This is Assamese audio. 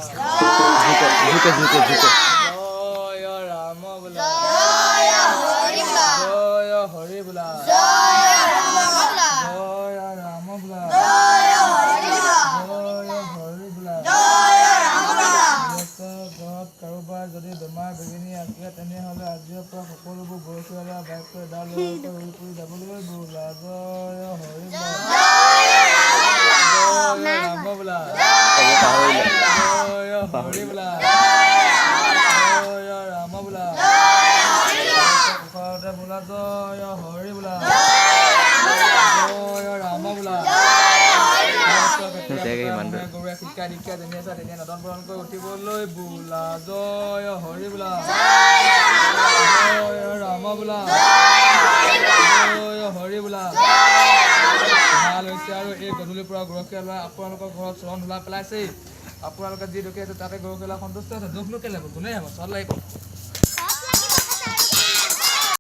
झुके झुके झुके जय राम बोला जय हरि बोला जय राम बोला जय राम बोला जय हरि बोला जय हरि बोला जय राम बोला ঘৰত কাৰোবাৰ যদি বেমাৰ বেগিনি আছে তেনেহ'লে আজিৰ পৰা সকলোবোৰ গৰুচীয়া বাইক কৰি এডাল উৰি কৰি যাবলৈ বোলা জয় হৰি जय ৰাম বোলা पाहरिले জয় হৰি বোলা জয় ৰাম বোলা ঘৰতে বোলা জয় হৰি বোলা জয় ৰাম বোলা গৰুৱে শিক্ষা দীক্ষা যেনে আছে তেনে নদন বৰণ কৰি উঠিবলৈ বোলা জয় হৰি বোলা জয় ৰাম বোলা জয় হৰি বোলা ভাল হৈছে আৰু এই গধূলিৰ পৰা গৰখীয়া ল'ৰা আপোনালোকৰ ঘৰত চৰণ ধূলা পেলাইছেই আপোনালোকে যি দুখী আছে তাতে গৰখীয়া ল'ৰা সন্তুষ্ট আছে দুখ নো কেলে কোনে হ'ব চল লাগিব